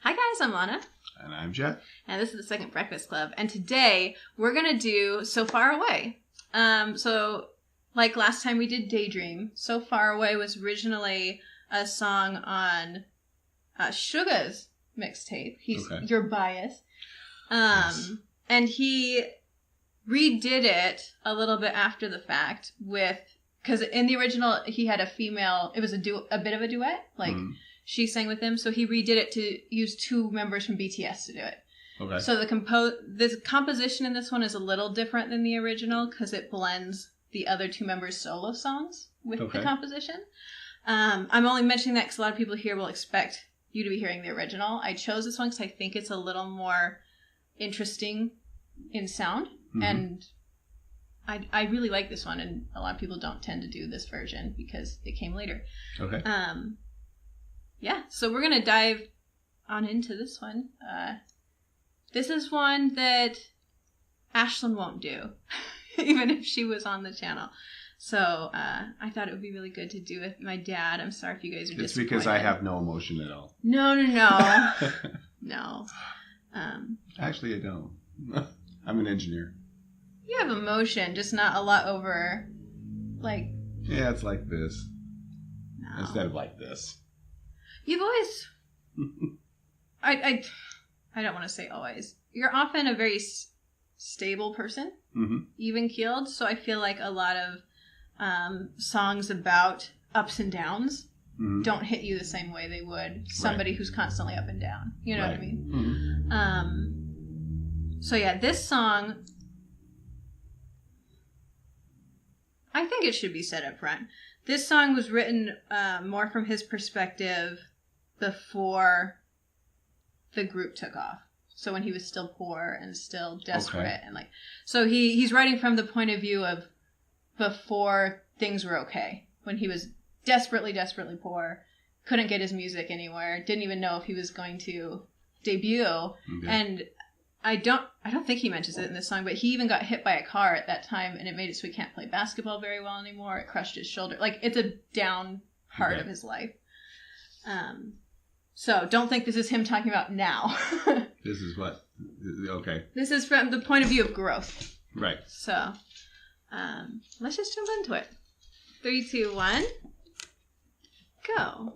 Hi guys, I'm Lana. And I'm Jeff. And this is the Second Breakfast Club. And today we're going to do So Far Away. So like last time we did Daydream, So Far Away was originally a song on Suga's mixtape. Your Bias. Yes. And he redid it a little bit after the fact because in the original he had a female, it was a bit of a duet, like she sang with him, so he redid it to use two members from BTS to do it. Okay. So the composition in this one is a little different than the original because it blends the other two members' solo songs with the composition. I'm only mentioning that because a lot of people here will expect you to be hearing the original. I chose this one because I think it's a little more interesting in sound, and I really like this one, and a lot of people don't tend to do this version because it came later. Okay. Yeah, so we're going to dive on into this one. This is one that Ashlyn won't do, even if she was on the channel. So I thought it would be really good to do with my dad. I'm sorry if you guys are disappointed. It's because I have no emotion at all. No. No. Actually, I don't. I'm an engineer. You have emotion, just not a lot over, like... Yeah, it's like this. No. Instead of like this. You've always... I don't want to say always. You're often a very stable person, even-keeled, so I feel like a lot of songs about ups and downs don't hit you the same way they would somebody who's constantly up and down. You know what I mean? So yeah, this song... I think it should be said up front. This song was written more from his perspective before the group took off. So when he was still poor and still desperate, and like, so he's writing from the point of view of before things were okay, when he was desperately poor, couldn't get his music anywhere, didn't even know if he was going to debut, and I don't think he mentions it in this song, but he even got hit by a car at that time, and it made it so he can't play basketball very well anymore. It crushed his shoulder. Like, it's a down part of his life. So don't think this is him talking about now. This is what? Okay. This is from the point of view of growth. Right. So let's just jump into it. 3, 2, 1, go.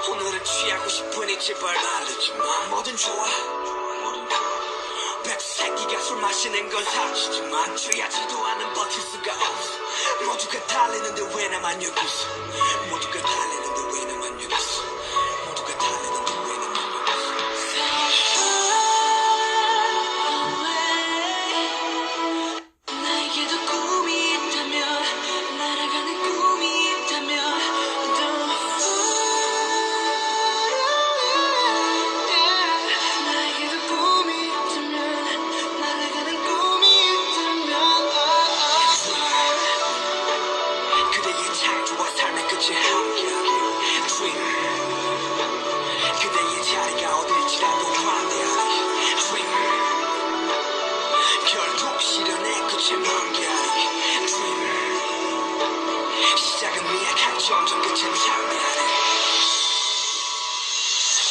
오늘은 취하고 싶으니 제발 말해주마 뭐든 좋아 백새끼가 술 마시는 건 사치지만 취하지도 않은 버틸 수가 없어 모두가 달리는데 왜 나만 여기 있어 모두가 달리는데 왜 나만 여기 있어 모두가 달리는데 왜 나만 여기 있어 나에게도 꿈이 있다면 날아가는 꿈이 있다면 그대의 자리가 어딜지라도 환대하리 결국 실현의 끝에 만개하리 시작은 미약한 점점 끝은 장대하리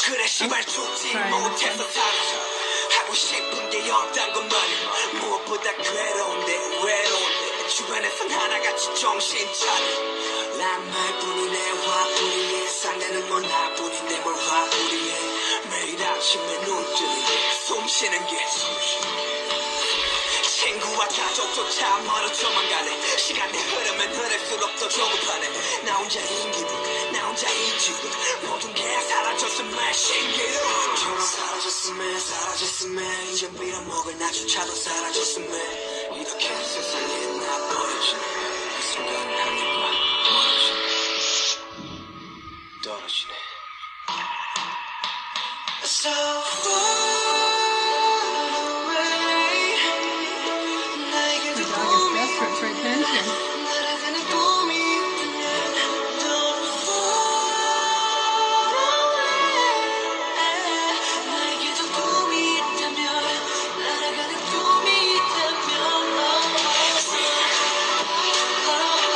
그래 시발 죽지 못해서 살아서 하고 싶은 게 없단 건 말이야 무엇보다 외로운데 주변에선 하나같이 정신 차려 난 말뿐이네 화뿐이네 상대는 뭐 나뿐인데 뭘 화풀이해 매일 아침에 눈 뜨는 게 숨쉬는 게 친구와 가족조차 멀어져만 가네 시간이 흐르면 흐를수록 더 조급하네 나 혼자인 기분 나 혼자인 지금 모든 게 사라졌음 말 신기루 사라졌음에 사라졌음에 이제 빌어먹을 나조차도 사라졌음에 이렇게 세상에 나버려지네 이 순간을 하늘과 멀어지네 떨어지네 So far away 나에게도 꿈이 desperate for attention. 날아가는 꿈이 있다면 Don't fall away 나에게도 꿈이 있다면 날아가는 꿈이 있다면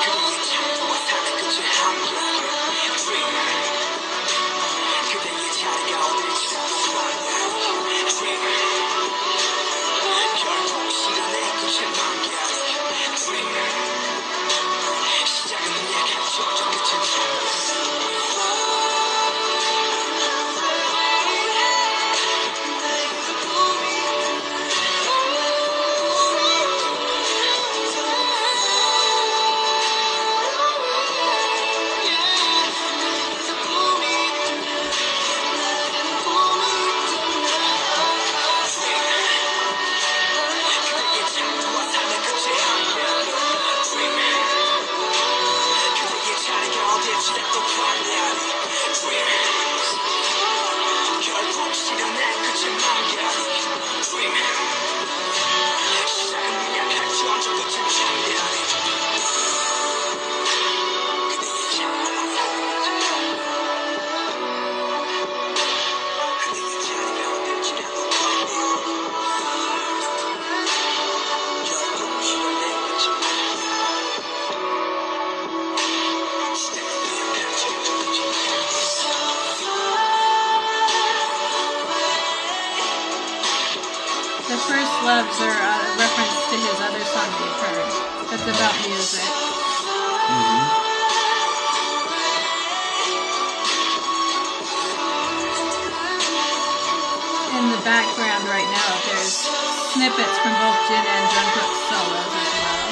그대의 창조와 사는 끝에 함께하게 Dream 그대의 자리가 어딜지라도 말야지 Dream 결국 실현의 끝에 만개하게 Dream 시작은 약한 점점 끝은 그대의 창조와 삶의 끝에 함께하며 Dream 그대의 자리가 어딜지라도 말야지 Dream 결국 실현의 끝에 만개하게 Dream 시작은 약한 점점 끝은 창대하게 그대의 창조와 삶의 끝에 그대의 자리가 어딜지라도 말야지 결국 실현의 끝에 시작은 약한 점점 끝은 The first loves are a reference to his other song we've heard. That's about music. In the background right now, there's snippets from both Jin and Jungkook's solos as well.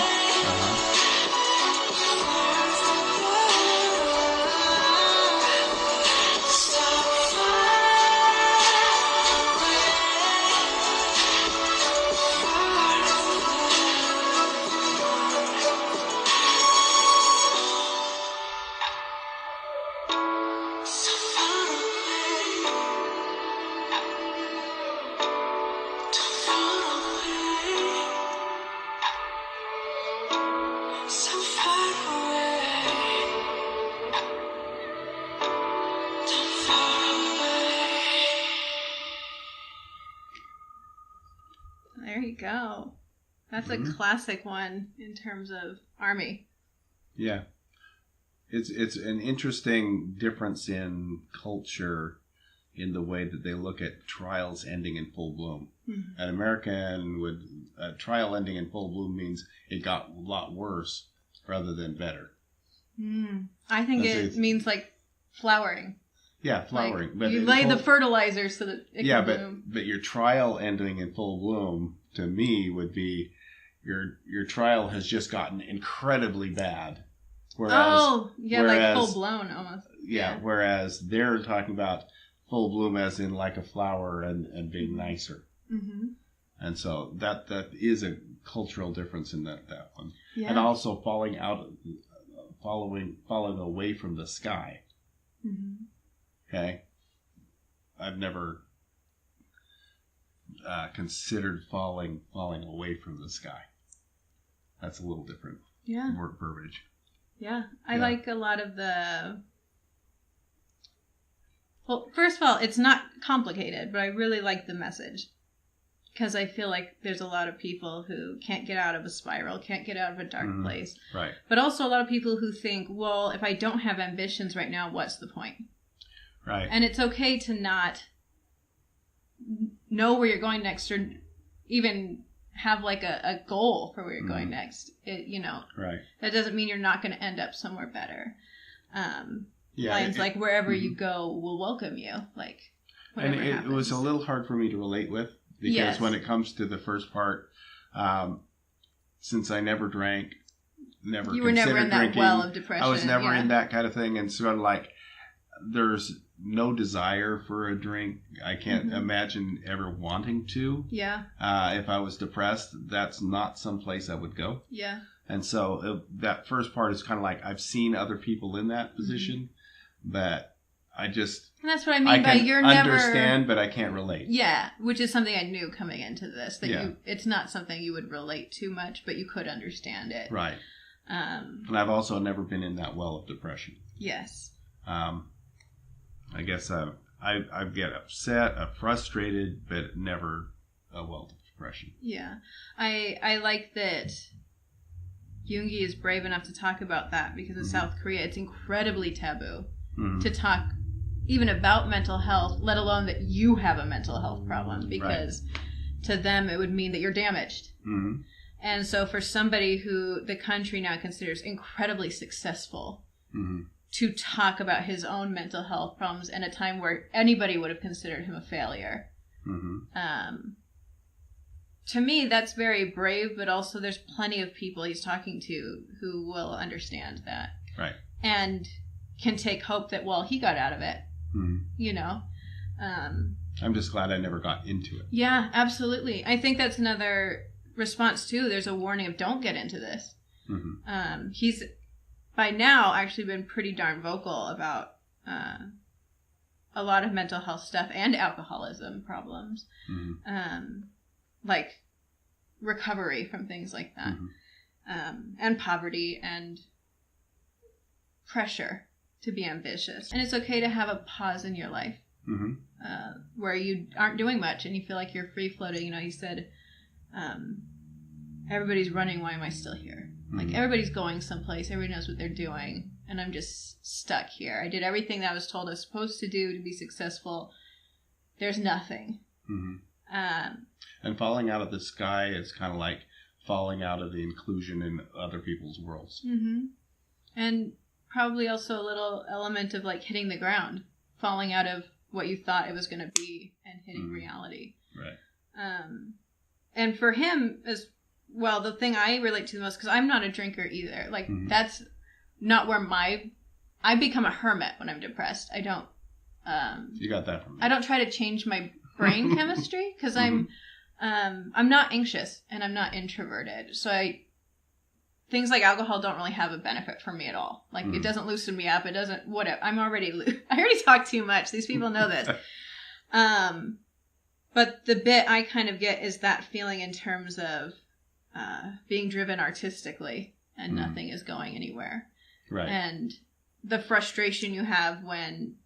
So far away, so far away. There you go. That's a classic one in terms of ARMY. Yeah. It's an interesting difference in culture in the way that they look at trials ending in full bloom. Mm-hmm. An American would a trial ending in full bloom means it got a lot worse rather than better. I think it means like flowering. Yeah, flowering. Like but you lay the fertilizer so that it can bloom. But your trial ending in full bloom to me would be your trial has just gotten incredibly bad. Whereas, like full blown almost. Yeah, whereas they're talking about full bloom as in like a flower and being nicer. Mm-hmm. And so that is a cultural difference in that one. Yeah. And also falling away from the sky. Mm-hmm. Okay? I've never considered falling away from the sky. That's a little different. Yeah. Word verbiage. Yeah. I like a lot of the... Well, first of all, it's not complicated, but I really like the message. Because I feel like there's a lot of people who can't get out of a spiral, can't get out of a dark place. Right. But also a lot of people who think, well, if I don't have ambitions right now, what's the point? Right. And it's okay to not know where you're going next or even have like a goal for where you're going next. Right. That doesn't mean you're not going to end up somewhere better. Yeah, lines like wherever you go will welcome you. Like, and it was a little hard for me to relate with because when it comes to the first part, since I never drank, you were never in that drinking, well of depression. I was never in that kind of thing, and sort of like there's no desire for a drink. I can't imagine ever wanting to. Yeah. If I was depressed, that's not someplace I would go. Yeah. And so that first part is kind of like I've seen other people in that position, but I just... And that's what I mean by you're never... I understand, but I can't relate. Yeah, which is something I knew coming into this. That it's not something you would relate to much, but you could understand it. Right. And I've also never been in that well of depression. Yes. I guess I get upset, frustrated, but never a well of depression. Yeah. I like that Yoongi is brave enough to talk about that because in South Korea it's incredibly taboo to talk even about mental health, let alone that you have a mental health problem, because to them it would mean that you're damaged. Mm-hmm. And so for somebody who the country now considers incredibly successful to talk about his own mental health problems in a time where anybody would have considered him a failure, to me that's very brave, but also there's plenty of people he's talking to who will understand that. Right. And can take hope that, well, he got out of it, you know. I'm just glad I never got into it. Yeah, absolutely. I think that's another response too. There's a warning of don't get into this. He's by now actually been pretty darn vocal about a lot of mental health stuff and alcoholism problems, like recovery from things like that, and poverty and pressure to be ambitious. And it's okay to have a pause in your life where you aren't doing much and you feel like you're free floating. You know, you said, everybody's running, why am I still here? Like, everybody's going someplace, everybody knows what they're doing, and I'm just stuck here. I did everything that I was told I was supposed to do to be successful. There's nothing. And falling out of the sky is kind of like falling out of the inclusion in other people's worlds. And probably also a little element of like hitting the ground, falling out of what you thought it was going to be and hitting reality. Right. And for him as well, the thing I relate to the most, because I'm not a drinker either. Like that's not where I become a hermit when I'm depressed. I don't. You got that from me. I don't try to change my brain chemistry because I'm not anxious and I'm not introverted. So things like alcohol don't really have a benefit for me at all. Like it doesn't loosen me up. It doesn't, whatever. I already talk too much. These people know this. But the bit I kind of get is that feeling in terms of being driven artistically and nothing is going anywhere. Right. And the frustration you have when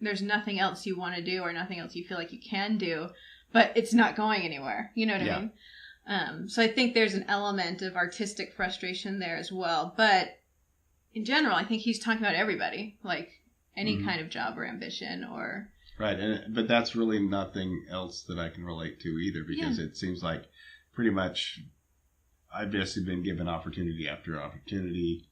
there's nothing else you want to do or nothing else you feel like you can do, but it's not going anywhere. You know what I mean? So I think there's an element of artistic frustration there as well. But in general, I think he's talking about everybody, like any kind of job or ambition or... Right, but that's really nothing else that I can relate to either, because it seems like pretty much I've basically been given opportunity after opportunity,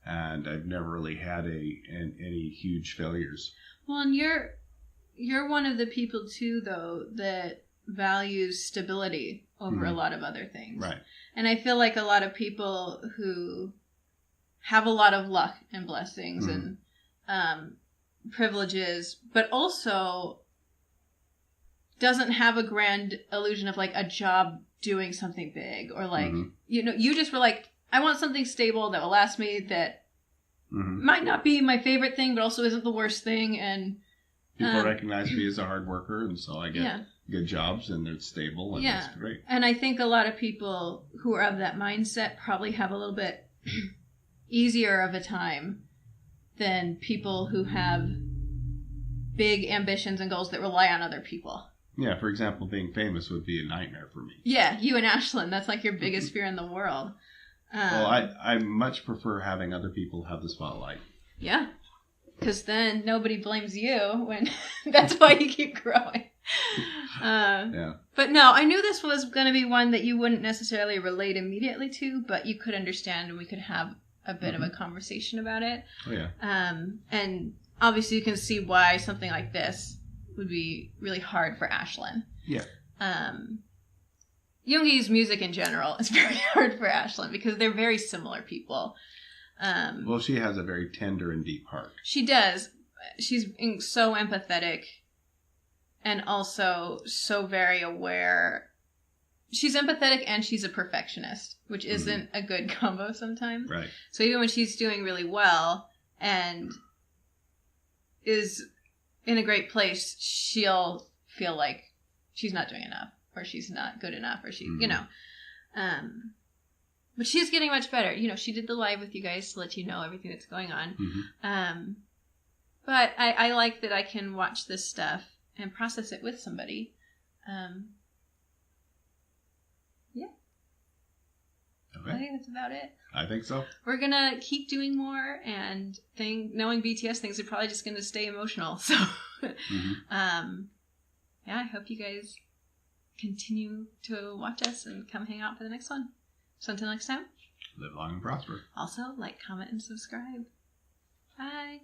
and I've never really had any huge failures. Well, and you're one of the people too, though, that values stability over a lot of other things. Right. And I feel like a lot of people who have a lot of luck and blessings and privileges, but also doesn't have a grand illusion of like a job doing something big or like, you know, you just were like, I want something stable that will last me, that might not be my favorite thing, but also isn't the worst thing. And people recognize me as a hard worker, and so I get good jobs and they're stable, and that's great. And I think a lot of people who are of that mindset probably have a little bit easier of a time than people who have big ambitions and goals that rely on other people. Yeah, for example, being famous would be a nightmare for me. Yeah, you and Ashlyn, that's like your biggest fear in the world. Well, I much prefer having other people have the spotlight. Yeah, because then nobody blames you when that's why you keep growing. But no, I knew this was going to be one that you wouldn't necessarily relate immediately to, but you could understand and we could have a bit of a conversation about it. Oh, yeah. And obviously you can see why something like this would be really hard for Ashlyn. Yeah. Yoongi's music in general is very hard for Ashlyn because they're very similar people. Well, she has a very tender and deep heart. She does, so empathetic and also so very aware. She's empathetic and she's a perfectionist, which isn't a good combo sometimes. Right. So even when she's doing really well and is in a great place, she'll feel like she's not doing enough, or she's not good enough, or she, you know. But she's getting much better. You know, she did the live with you guys to let you know everything that's going on. But I like that I can watch this stuff and process it with somebody. Yeah. Okay. I think that's about it. I think so. We're going to keep doing more, and knowing BTS, things are probably just going to stay emotional. So, yeah, I hope you guys continue to watch us and come hang out for the next one. So until next time. Live long and prosper. Also, like, comment, and subscribe. Bye.